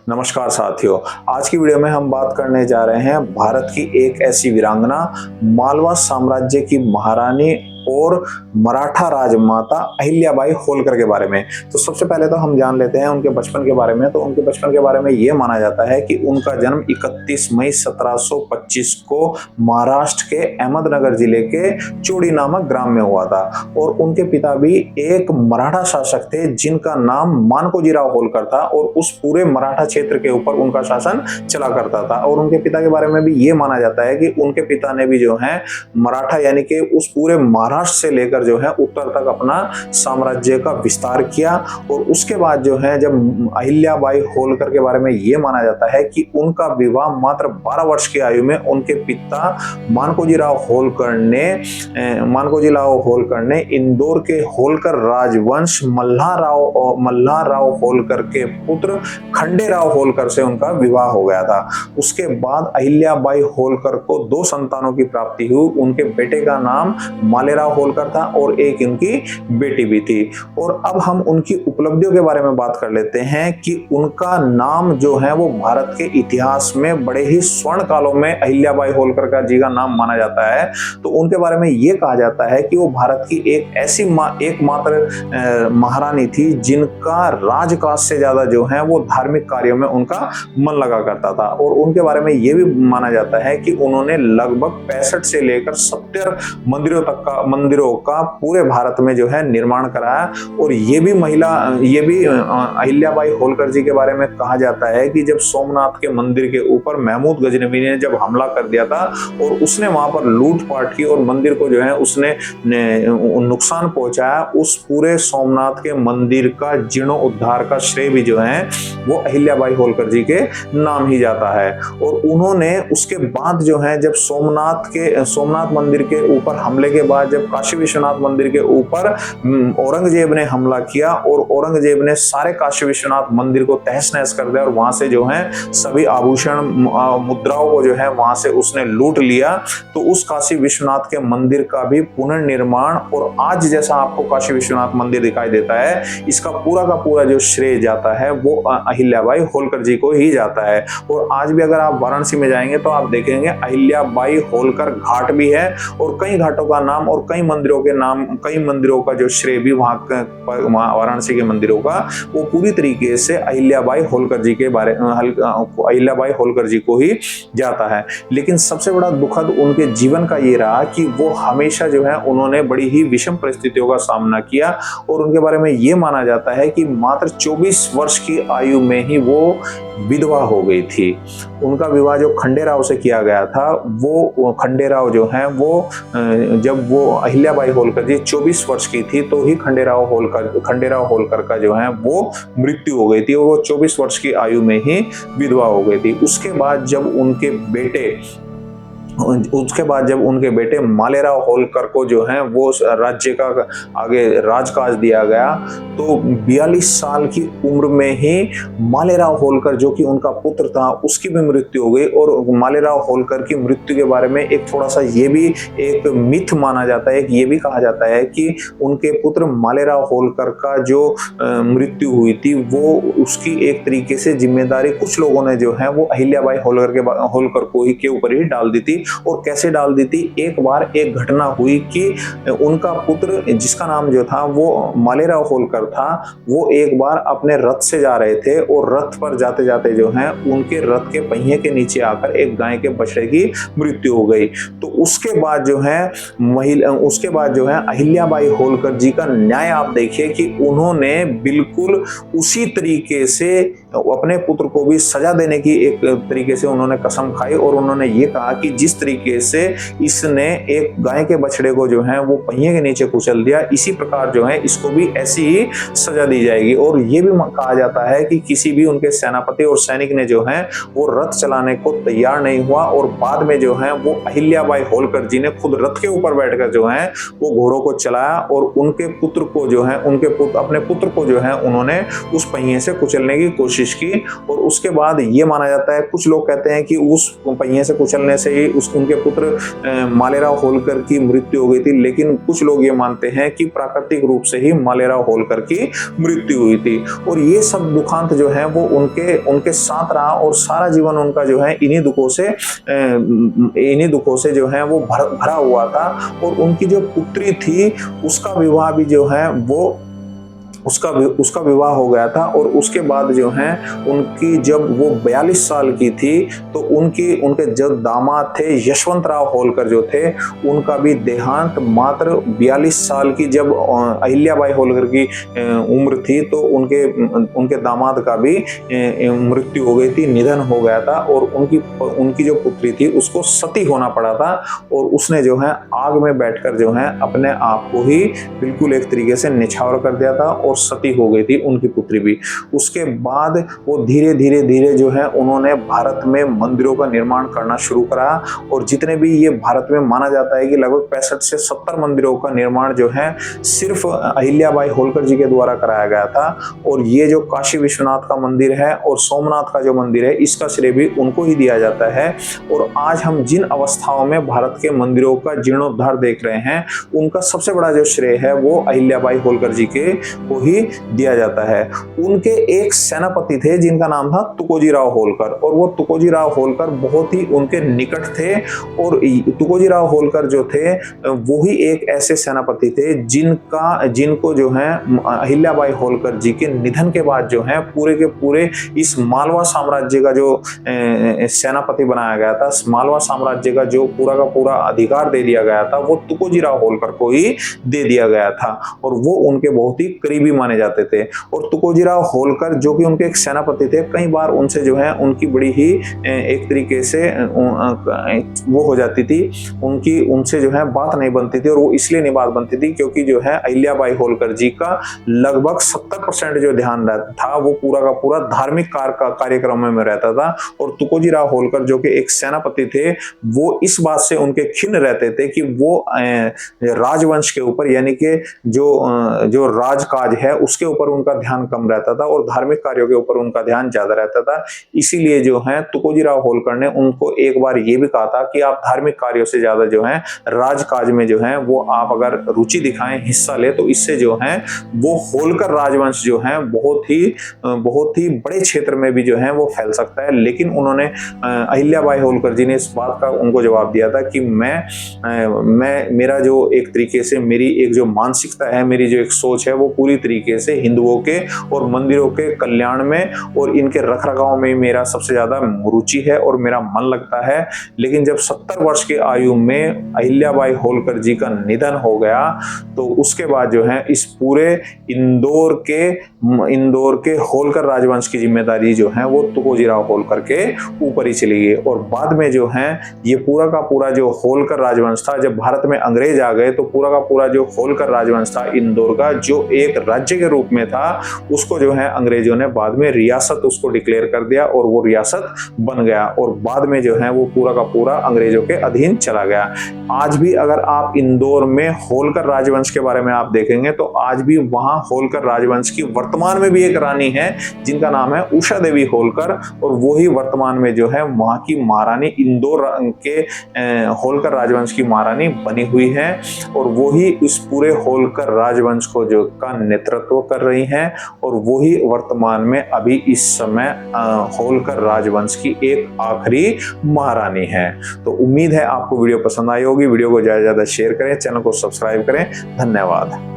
नमस्कार साथियों। आज की वीडियो में हम बात करने जा रहे हैं भारत की एक ऐसी वीरांगना, मालवा साम्राज्य की महारानी और मराठा राजमाता अहिल्याबाई होलकर के बारे में। तो सबसे पहले तो हम जान लेते हैं उनके बचपन के बारे में। तो उनके बचपन के बारे में ये माना जाता है कि उनका जन्म 31 मई 1725 को महाराष्ट्र के अहमदनगर जिले के चोड़ी नामक ग्राम में हुआ था। और उनके पिता भी एक मराठा शासक थे जिनका नाम मानकोजीराव होलकर था, और उस पूरे मराठा क्षेत्र के ऊपर उनका शासन चला करता था। और उनके पिता के बारे में भी ये माना जाता है कि उनके पिता ने भी जो है मराठा यानी कि उस पूरे महाराष्ट्र से लेकर जो है उत्तर तक अपना साम्राज्य का विस्तार किया। और उसके बाद जो है जब अहिल्याबाई होलकर के बारे में ये माना जाता है कि उनका विवाह मात्र 12 वर्ष की आयु में उनके पिता मानकोजीराव होलकर ने इंदौर के होलकर राजवंश मल्हारराव होलकर के पुत्र खंडेराव होलकर से उनका विवाह हो गया था। उसके बाद अहिल्याबाई होलकर को 2 संतानों की प्राप्ति हुई। उनके बेटे का नाम मालेराव होलकर था और एक उनकी बेटी भी थी। और अब हम उनकी उपलब्धियों के बारे में बात कर लेते हैं कि उनका नाम जो है वो भारत के इतिहास में बड़े ही स्वर्ण कालों में अहिल्याबाई होलकर का जी का नाम माना जाता है। तो उनके बारे में ये कहा जाता है कि वो भारत की एक ऐसी एकमात्र महारानी थी जिनका राजकाज से ज्यादा जो है वो धार्मिक कार्यों में उनका मन लगा करता था। और उनके बारे में ये भी माना जाता है कि उन्होंने लगभग 65 से लेकर 70 मंदिरों का पूरे भारत में जो है निर्माण कराया। और ये भी अहिल्याबाई होलकर जी के बारे में कहा जाता है कि जब सोमनाथ के मंदिर के ऊपर महमूद गजनवी ने जब हमला कर दिया था और उसने वहां पर लूटपाट की और मंदिर को जो है उसने नुकसान पहुंचाया, उस पूरे सोमनाथ के मंदिर का जीर्णोद्धार का श्रेय भी जो है वो अहिल्याबाई होलकर जी के नाम ही जाता है। और उन्होंने उसके बाद जो है जब सोमनाथ मंदिर के ऊपर हमले के बाद जब काशी विश्वनाथ मंदिर के ऊपर औरंगजेब ने हमला किया और औरंगजेब ने सारे काशी विश्वनाथ मंदिर को तहस नहस कर दिया और वहां से जो है सभी आभूषण मुद्राओं को जो है वहां से उसने लूट लिया। तो उस काशी विश्वनाथ के मंदिर का भी पुनर्निर्माण और आज जैसा आपको काशी विश्वनाथ मंदिर दिखाई देता है, इसका पूरा का पूरा जो श्रेय जाता है वो अहिल्याबाई होलकर जी को ही जाता है। और आज भी अगर आप वाराणसी में जाएंगे तो आप देखेंगे अहिल्याबाई होलकर घाट भी है और कई घाटों का नाम और कई मंदिरों का जो श्रेय भी वहां वाराणसी के मंदिरों का वो पूरी तरीके से अहिल्याबाई होलकर जी को ही जाता है। लेकिन सबसे बड़ा दुखद उनके जीवन का ये रहा कि वो हमेशा जो है उन्होंने बड़ी ही विषम परिस्थितियों का सामना किया। और उनके बारे में ये माना जाता है कि मात्र 24 वर्ष की आयु में ही वो विधवा हो गई थी। उनका विवाह जो खंडेराव से किया गया था, वो खंडेराव जो है वो जब वो अहिल्याबाई होलकर जी 24 वर्ष की थी तो ही खंडेराव होलकर का जो है वो मृत्यु हो गई थी और वो 24 वर्ष की आयु में ही विधवा हो गई थी। उसके बाद जब उनके बेटे मालेराव होलकर को जो है वो राज्य का आगे राजकाज दिया गया, तो 42 साल की उम्र में ही मालेराव होलकर जो कि उनका पुत्र था उसकी भी मृत्यु हो गई। और मालेराव होलकर की मृत्यु के बारे में एक थोड़ा सा ये भी एक मिथ माना जाता है, ये भी कहा जाता है कि उनके पुत्र मालेराव होलकर का जो मृत्यु हुई थी वो उसकी एक तरीके से जिम्मेदारी कुछ लोगों ने जो है वो अहिल्याबाई होलकर को ही के ऊपर ही डाल दी थी। और कैसे डाल दी थी, एक बार एक घटना हुई कि उनका पुत्र जिसका नाम जो था वो मालेराव होलकर था, वो एक बार अपने रथ से जा रहे थे और रथ पर जाते जाते जो है उनके रथ के पहिए के नीचे आकर एक गाय के बछड़े की मृत्यु हो गई। तो उसके बाद जो है अहिल्याबाई होलकर जी का न्याय आप देखिए कि उन्होंने बिल्कुल उसी तरीके से अपने पुत्र को भी सजा देने की एक तरीके से उन्होंने कसम खाई। और उन्होंने ये कहा कि जिस तरीके से इसने एक गाय के बछड़े को जो है वो पहिए के नीचे कुचल दिया, इसी प्रकार जो है इसको भी ऐसी ही सजा दी जाएगी। और ये भी कहा जाता है कि किसी भी उनके सेनापति और सैनिक ने जो है वो रथ चलाने को तैयार नहीं हुआ और बाद में जो है वो अहिल्याबाई होलकर जी ने खुद रथ के ऊपर बैठकर जो है वो घोड़ों को चलाया और अपने पुत्र को जो है उन्होंने उस पहिए से कुचलने की कोशिश कोशिश की और उसके बाद ये माना जाता है, कुछ लोग कहते हैं कि उस पहिए से कुचलने से ही उनके पुत्र मालेराव होलकर की मृत्यु हो गई थी, लेकिन कुछ लोग ये मानते हैं कि प्राकृतिक रूप से ही मालेराव होलकर की मृत्यु हुई थी। और ये सब दुखांत जो है वो उनके साथ रहा और सारा जीवन उनका जो है इन्हीं दुखों से जो है वो भरा हुआ था। और उनकी जो पुत्री थी उसका विवाह भी जो है वो उसका विवाह हो गया था। और उसके बाद जो है उनकी जब वो 42 साल की थी तो उनके जो दामाद थे यशवंतराव होलकर जो थे उनका भी देहांत मात्र 42 साल की जब अहिल्याबाई होलकर की उम्र थी तो उनके दामाद का भी मृत्यु हो गई थी, निधन हो गया था। और उनकी जो पुत्री थी उसको सती होना पड़ा था और उसने जो है आग में बैठकर जो है अपने आप को ही बिल्कुल एक तरीके से निछावर कर दिया था और सती हो गई थी उनकी पुत्री भी। उसके बाद वो धीरे धीरे जो है उन्होंने भारत में मंदिरों का निर्माण करना शुरू करा और जितने भी ये भारत में माना जाता है कि लगभग 65 से 70 मंदिरों का निर्माण जो है सिर्फ अहिल्याबाई होलकर जी के द्वारा कराया गया था। और ये जो काशी विश्वनाथ का मंदिर है और सोमनाथ का जो मंदिर है इसका श्रेय भी उनको ही दिया जाता है। और आज हम जिन अवस्थाओं में भारत के मंदिरों का जीर्णोद्धार देख रहे हैं उनका सबसे बड़ा जो श्रेय है वो अहिल्याबाई होलकर जी के को ही दिया जाता है। उनके एक सेनापति थे जिनका नाम था तुकोजीराव होलकर और वो तुकोजीराव होलकर बहुत ही उनके निकट थे। और तुकोजीराव होलकर जो थे वो ही एक ऐसे सेनापति थे जिनको जो है अहिल्याबाई होलकर जी के निधन के बाद जो है पूरे के पूरे इस मालवा साम्राज्य का जो सेनापति बनाया गया था, मालवा साम्राज्य का जो पूरा का पूरा अधिकार दे दिया गया था वो तुकोजीराव होलकर को ही दे दिया गया था और वो उनके बहुत ही करीबी माने जाते थे। और तुकोजीराव होलकर जो कि उनके एक सेनापति थे, कई बार उनसे जो है उनकी बड़ी ही एक तरीके से वो हो जाती थी, उनसे जो है बात नहीं बनती थी। और वो इसलिए नहीं बात बनती थी क्योंकि जो है अहिल्याबाई होलकर जी का लगभग 70% जो ध्यान था वो पूरा का पूरा धार्मिक कार्यक्रमों में रहता था। और तुकोजीराव होलकर जो कि एक सेनापति थे वो इस बात से उनके खिन्न रहते थे कि वो राजवंश के ऊपर यानी कि जो राजकाज है उसके ऊपर उनका ध्यान कम रहता था और धार्मिक कार्यों के ऊपर उनका ध्यान ज्यादा रहता था। इसीलिए जो है तुकोजीराव होलकर ने उनको एक बार ये भी कहा था कि आप धार्मिक कार्यों से ज्यादा जो है राजकाज में जो है वो आप अगर रुचि दिखाएं, हिस्सा ले तो इससे जो है वो होलकर राजवंश जो है बहुत ही बड़े क्षेत्र में भी जो है वो फैल सकता है। लेकिन उन्होंने अहिल्याबाई होलकर जी ने इस बात का उनको जवाब दिया था कि मेरा जो एक तरीके से मेरी एक जो मानसिकता है, मेरी जो एक सोच है वो पूरी तरीके से हिंदुओं के और मंदिरों के कल्याण में और इनके रखरखाव में मेरा सबसे ज्यादा रुचि है और मेरा मन लगता है। लेकिन जब 70 वर्ष की आयु में अहिल्याबाई होलकर जी का निधन हो गया तो उसके बाद जो है इस पूरे इंदौर के होलकर राजवंश की जिम्मेदारी जो है वो तुकोजीराव होलकर के ऊपर ही चली गई। और बाद में जो है ये पूरा का पूरा जो होलकर राजवंश था, जब भारत में अंग्रेज आ गए तो पूरा का पूरा जो होलकर राजवंश था इंदौर का जो एक राज्य के रूप में था उसको जो है अंग्रेजों ने बाद में रियासत उसको डिक्लेयर कर दिया और वो रियासत बन गया और बाद में जो है वो पूरा का पूरा अंग्रेजों के अधीन चला गया। आज भी अगर आप इंदौर में होलकर राजवंश के बारे में आप देखेंगे तो आज भी वहां होलकर राजवंश की वर्तमान में भी एक रानी है जिनका नाम है उषा देवी होलकर और वो ही वर्तमान में जो है वहां की महारानी इंदौर के होलकर राजवंश की महारानी बनी हुई है और वो ही इस पूरे होलकर राजवंश को जो का नेतृत्व कर रही हैं और वो ही वर्तमान में अभी इस समय होलकर राजवंश की एक आखिरी महारानी है। तो उम्मीद है आपको वीडियो पसंद आई होगी। वीडियो को ज्यादा से ज्यादा शेयर करें, चैनल को सब्सक्राइब करें। धन्यवाद।